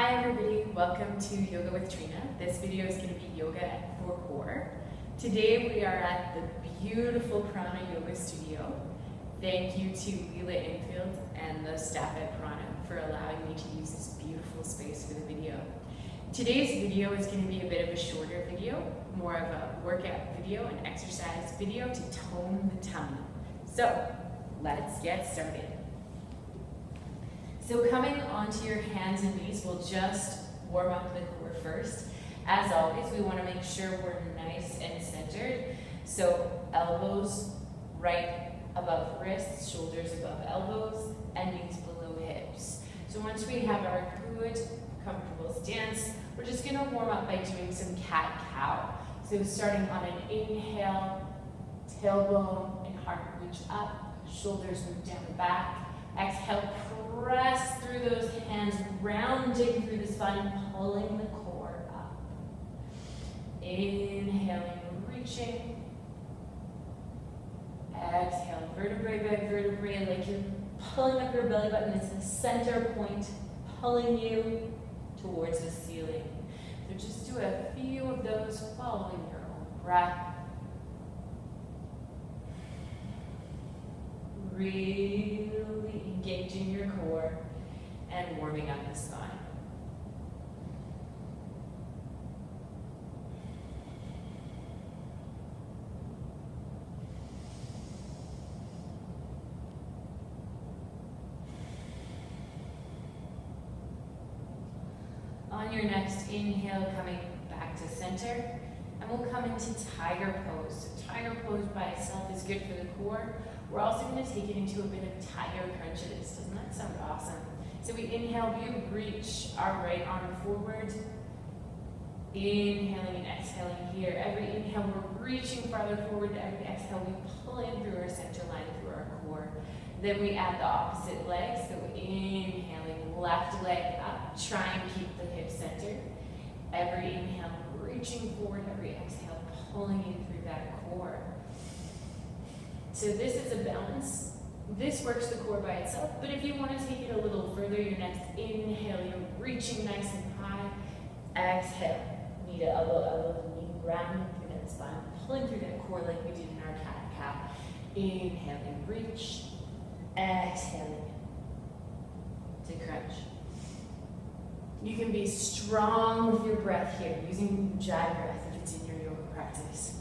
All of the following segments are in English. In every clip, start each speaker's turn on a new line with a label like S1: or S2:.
S1: Hi everybody, welcome to Yoga with Trina. This video is going to be yoga for core. Today we are at the beautiful Prana Yoga Studio. Thank you to Leela Infield and the staff at Prana for allowing me to use this beautiful space for the video. Today's video is going to be a bit of a shorter video, more of a workout video, an exercise video to tone the tummy. So let's get started. So coming onto your hands and knees, we'll just warm up the core first. As always, we want to make sure we're nice and centered. So elbows right above wrists, shoulders above elbows, and knees below hips. So once we have our good, comfortable stance, we're just going to warm up by doing some cat-cow. So starting on an inhale, tailbone and heart reach up, shoulders move down the back. Exhale, press through those hands, rounding through the spine, pulling the core up. Inhaling, reaching. Exhale, vertebrae by vertebrae, like you're pulling up your belly button. It's the center point, pulling you towards the ceiling. So just do a few of those following your own breath. Really engaging your core and warming up the spine. On your next inhale, coming back to center, and we'll come into tiger pose. So tiger pose by itself is good for the core. We're also going to take it into a bit of tiger crunches. Doesn't that sound awesome? So we inhale, we reach our right arm forward. Inhaling and exhaling here. Every inhale, we're reaching farther forward. Every exhale, we pull in through our center line, through our core. Then we add the opposite leg. So inhaling, left leg up. Try and keep the hips centered. Every inhale, reaching forward. Every exhale, pulling in through that core. So this is a balance. This works the core by itself, but if you want to take it a little further, your next inhale, you're reaching nice and high. Exhale, knee to elbow, elbow to knee, rounding through that spine, pulling through that core like we did in our cat-cow. Inhaling, reach. Exhaling to crunch. You can be strong with your breath here, using Ujjayi breath if it's in your yoga practice.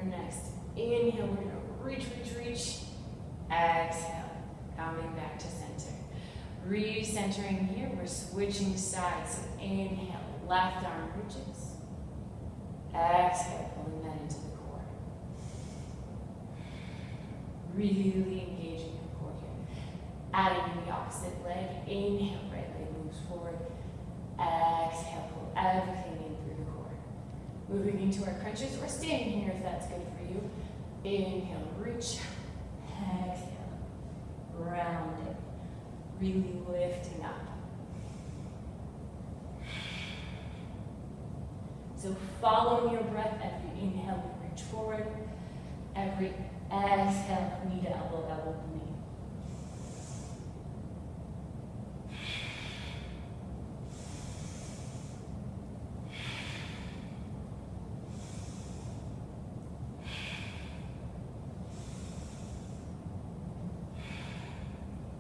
S1: Next, inhale, we're going to reach, reach, reach. Exhale, coming back to center. Recentering here, we're switching sides. So inhale, left arm reaches. Exhale, pulling that into the core. Really engaging your core here. Adding in the opposite leg. Inhale, right leg moves forward. Exhale, pull everything in through the core. Moving into our crunches, or staying here if that's good for you. Inhale, reach. Exhale, rounding. Really lifting up. So following your breath, every inhale, we reach forward. Every exhale, knee to elbow, elbow to knee.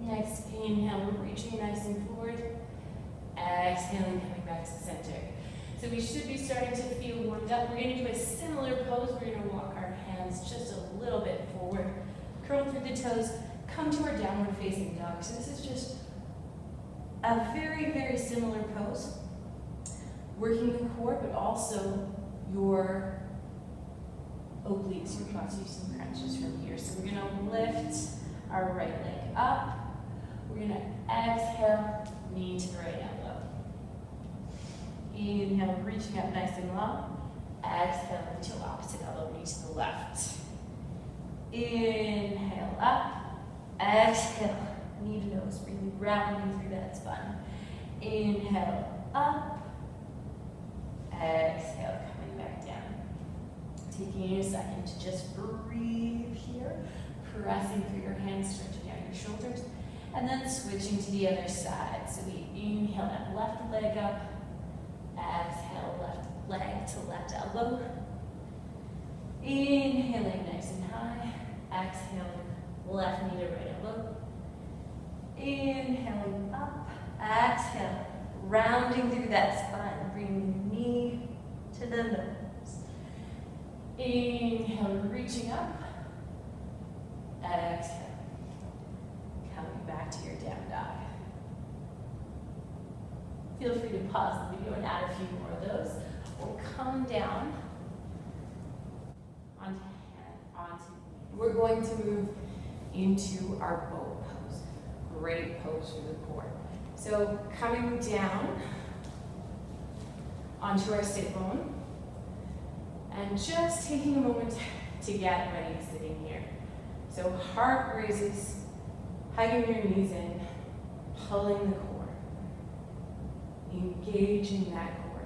S1: Next, inhale, we're reaching nice and forward. Exhaling, coming back to the center. So we should be starting to feel warmed up. We're going to do a similar pose. We're going to walk our hands just a little bit forward. Curl through the toes. Come to our downward facing dog. So this is just a very, very similar pose. Working the core, but also your obliques, your quads. Do some crunches from here. So we're going to lift our right leg up. We're going to exhale, knee to the right elbow. Inhale, reaching up nice and long. Exhale, to opposite elbow, knee to the left. Inhale, up. Exhale, knee to nose, really rounding through that spine. Inhale, up. Exhale, coming back down. Taking a second to just breathe here. Pressing through your hands, stretching out your shoulders. And then switching to the other side. So we inhale that left leg up. Exhale, left leg to left elbow. Inhaling nice and high. Exhaling, left knee to right elbow. Inhaling up. Exhale, rounding through that spine. Bringing the knee to the nose. Inhale, reaching up. Exhale. Coming back to your down dog. Feel free to pause the video and add a few more of those. Or come down onto. We're going to move into our boat pose. Great pose for the core. So coming down onto our sit bone and just taking a moment to get ready sitting here. So heart raises, hugging your knees in, pulling the core, engaging that core.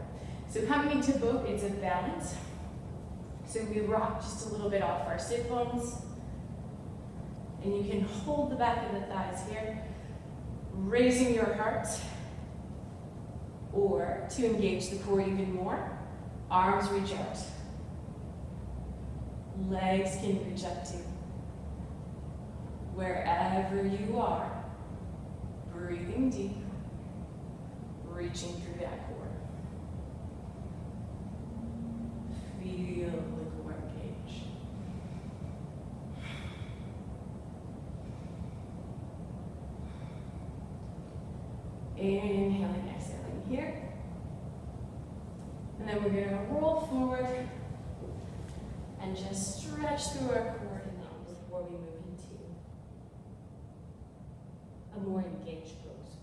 S1: So coming into boat, it's a balance. So we rock just a little bit off our sit bones, and you can hold the back of the thighs here, raising your heart, or to engage the core even more, arms reach out. Legs can reach up too. Wherever you are, breathing deep, reaching through that core. Feel the core engage. Inhaling, exhaling here. And then we're going to roll forward and just stretch through our core now before we move into a more engaged pose.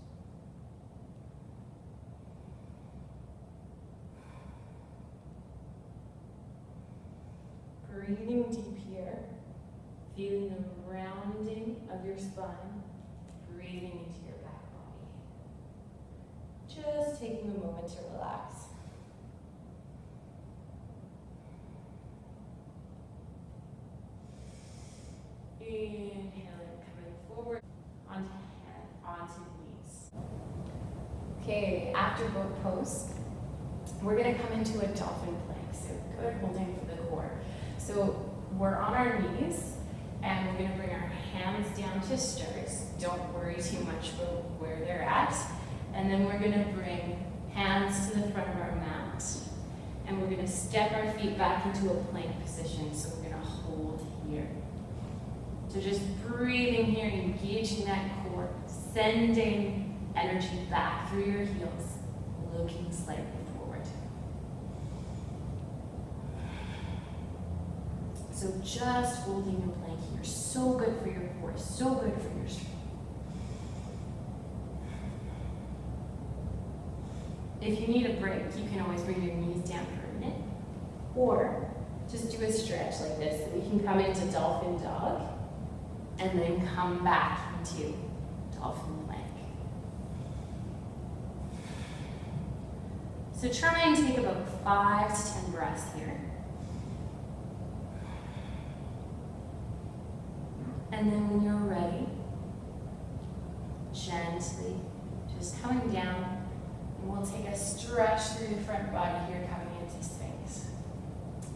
S1: Breathing deep here, feeling the rounding of your spine, breathing into your back body. Just taking a moment to relax. Inhaling, coming forward onto knees. Okay, after boat pose, we're going to come into a dolphin plank. So good holding for the core. So we're on our knees, and we're going to bring our hands down to start. Don't worry too much about where they're at. And then we're going to bring hands to the front of our mat, and we're going to step our feet back into a plank position. So we're going to hold here. So just breathing here, engaging that core, sending energy back through your heels, looking slightly forward. So just holding in plank here, so good for your core, so good for your strength. If you need a break, you can always bring your knees down for a minute, or just do a stretch like this. So we can come into dolphin dog, and then come back into dolphin plank. So try and take about 5 to 10 breaths here. And then when you're ready, gently, just coming down, and we'll take a stretch through the front body here, coming into Sphinx.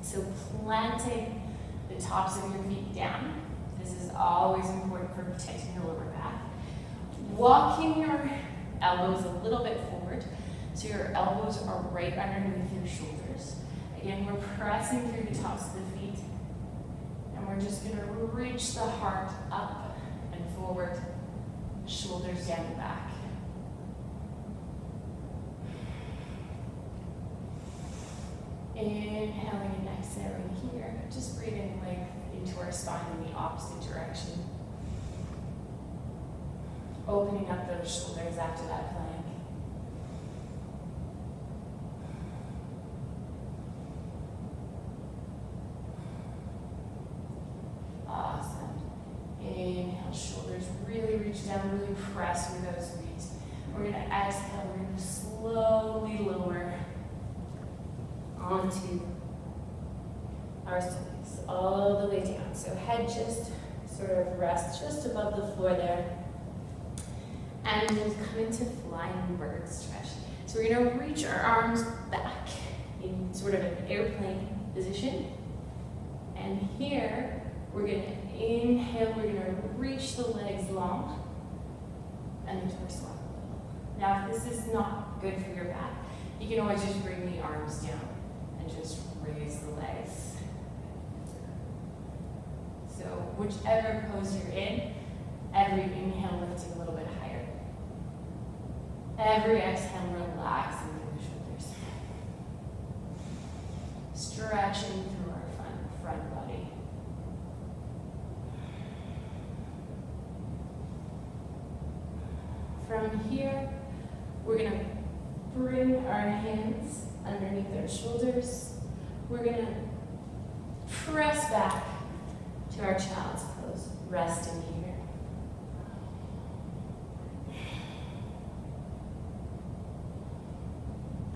S1: So planting the tops of your feet down. This is always important for protecting your lower back. Walking your elbows a little bit forward, so your elbows are right underneath your shoulders. Again, we're pressing through the tops of the feet, and we're just going to reach the heart up and forward, shoulders down the back. Inhaling and exhaling here, just breathing length into our spine in the opposite direction. Opening up those shoulders after that plank. Awesome. Inhale, shoulders really reach down, really press through those feet. We're going to exhale, we're going to slowly lower. onto our stomachs, all the way down. So head just sort of rests just above the floor there. And we'll come into flying bird stretch. So we're gonna reach our arms back in sort of an airplane position. And here, we're gonna inhale, we're gonna reach the legs long and the torso up a little. Now, if this is not good for your back, you can always just bring the arms down and just raise the legs. So whichever pose you're in, every inhale lifting a little bit higher. Every exhale relaxing through the shoulders. Stretching through our front body. From here, we're going to bring our hands underneath our shoulders. We're going to press back to our child's pose, resting here.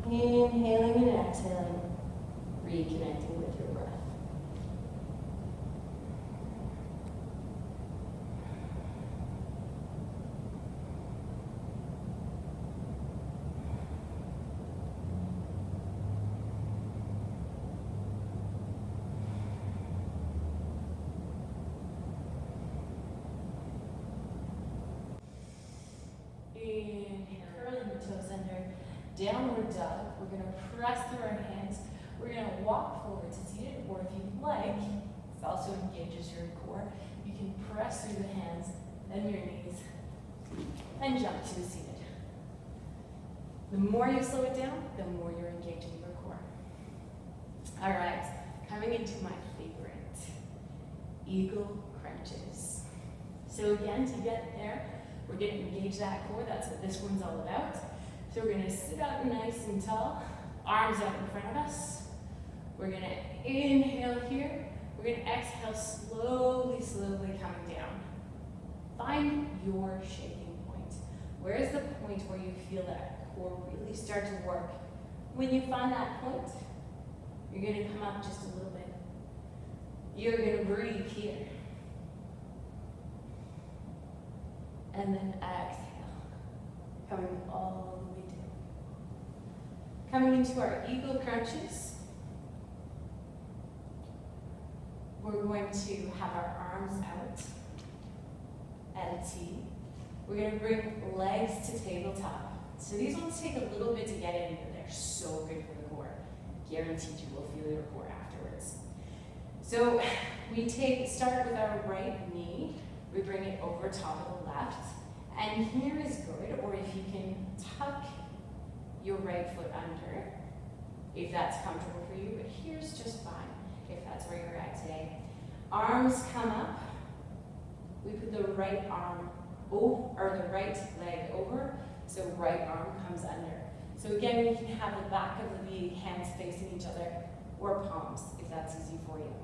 S1: Inhaling and exhaling, reconnecting with your breath. Inhale, curling the toes under. Downward dog. We're going to press through our hands. We're going to walk forward to seated, or if you'd like, this also engages your core. You can press through the hands and your knees and jump to the seated. The more you slow it down, the more you're engaging your core. All right, coming into my favorite, eagle crunches. So again, to get there, we're going to engage that core. That's what this one's all about. So we're going to sit up nice and tall, arms out in front of us. We're going to inhale here. We're going to exhale slowly, slowly coming down. Find your shaking point. Where is the point where you feel that core really start to work? When you find that point, you're going to come up just a little bit. You're going to breathe here. And then exhale, coming all the way down. Coming into our eagle crunches, we're going to have our arms out at a T. We're going to bring legs to tabletop. So these ones take a little bit to get in, but they're so good for the core. Guaranteed you will feel your core afterwards. So we start with our right knee. We bring it over top of the left. And here is good, or if you can tuck your right foot under, if that's comfortable for you, but here's just fine, if that's where you're at today. Arms come up. We put the right arm over, or the right leg over, so right arm comes under. So again, we can have the back of the hands facing each other, or palms, if that's easy for you.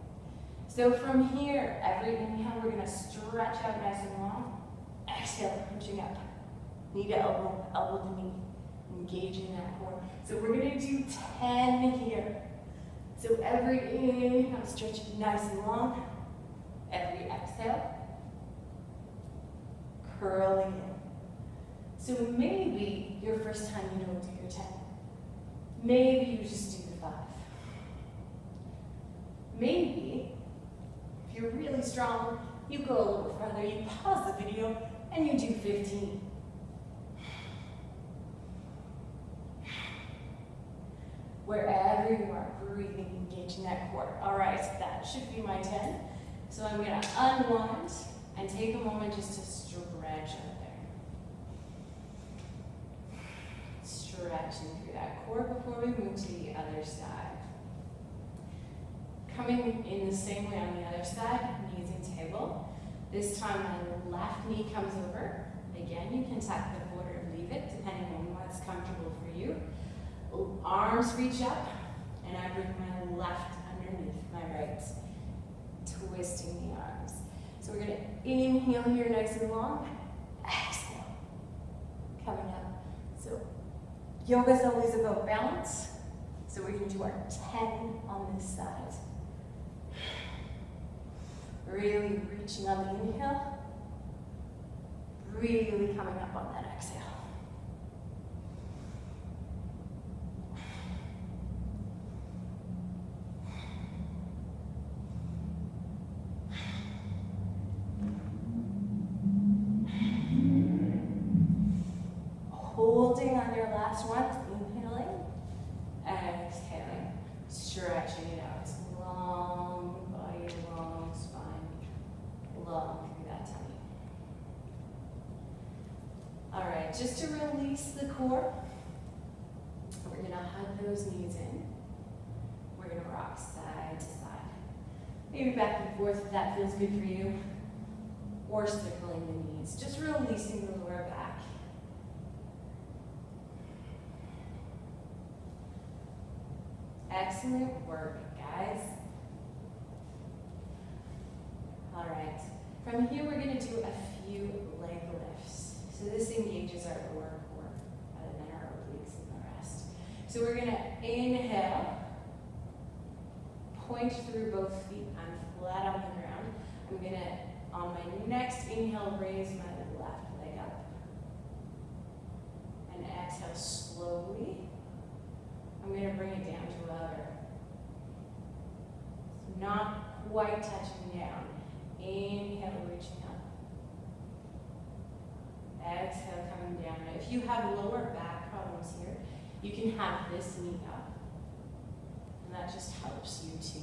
S1: So from here, every inhale, we're going to stretch out nice and long. Exhale, crunching up. Knee to elbow, elbow to knee. Engaging that core. So we're going to do 10 here. So every inhale, stretching nice and long. Every exhale, curling in. So maybe your first time you don't do your 10. Maybe you just do the 5. Maybe, if you're really strong, you go a little further, you pause the video, and you do 15. Wherever you are, breathing, engaging that core. All right, that should be my 10. So I'm going to unwind and take a moment just to stretch out there. Stretching through that core before we move to the other side. Coming in the same way on the other side, knees in table. This time my left knee comes over. Again, you can tuck the foot or leave it, depending on what's comfortable for you. Arms reach up, and I bring my left underneath my right, twisting the arms. So we're going to inhale here nice and long, exhale, coming up. So yoga is always about balance. So
S2: So we're going to do our 10 on this side. Really reaching on the inhale. Really coming up on that exhale. Holding on your last one, inhaling, exhaling, stretching it out. Long body, long spine, long through that tummy. All right, just to release the core, we're gonna hug those knees in. We're gonna rock side to side. Maybe back and forth if that feels good for you, or circling the knees, just releasing the lower back. Excellent work, guys. All right, from here we're going to do a few leg lifts. So this engages our lower core rather than our obliques and the rest. So we're going to inhale, point through both feet. I'm flat on the ground. I'm going to, on my next inhale, raise my left leg up. And exhale slowly. I'm going to bring it down to louder. So not quite touching down. Inhale, reaching up. Exhale, coming down. Now, if you have lower back problems here, you can have this knee up. And that just helps you to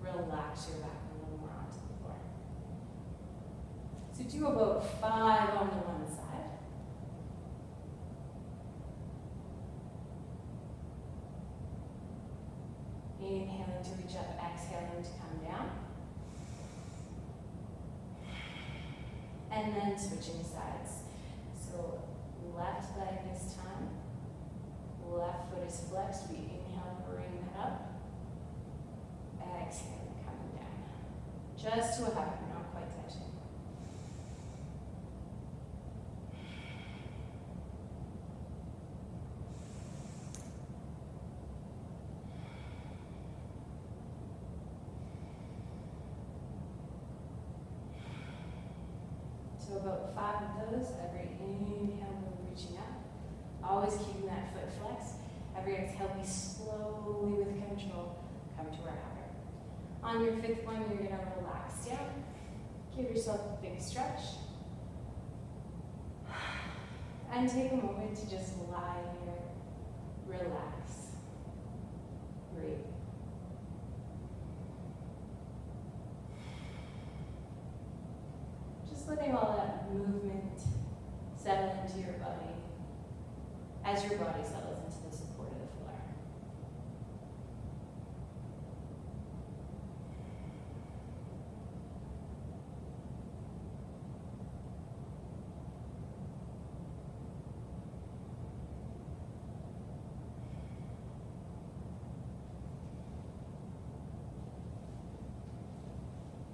S2: relax your back a little more onto the floor. So do about 5 on the one side. Inhaling to reach up, exhaling to come down. And then switching sides. So left leg this time. Left foot is flexed. We inhale, bring that up. Exhaling, coming down. Just to a hover, not quite touching. So about 5 of those. Every inhale, we're reaching up. Always keeping that foot flexed. Every exhale, we slowly, with control, come to our hover. On your 5th one, you're going to relax down. Give yourself a big stretch. And take a moment to just lie here, relax, breathe. Just letting all that movement settle into your body as your body settles into the support of the floor.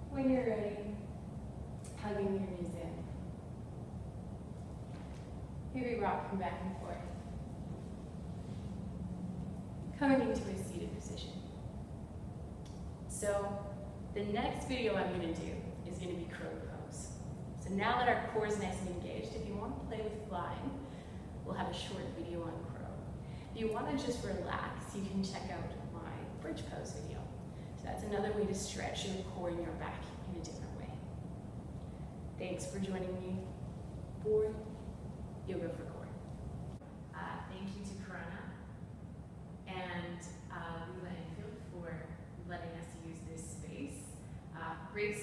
S2: When you're ready, hugging your knees in. Maybe rocking back and forth. Coming into a seated position. So the next video I'm going to do is going to be crow pose. So now that our core is nice and engaged, if you want to play with flying, we'll have a short video on crow. If you want to just relax, you can check out my bridge pose video. So that's another way to stretch your core and your back in a different way. Thanks for joining me for Yoga for Core. Thank you to Trina and Leela Enfield for letting us use this space. Great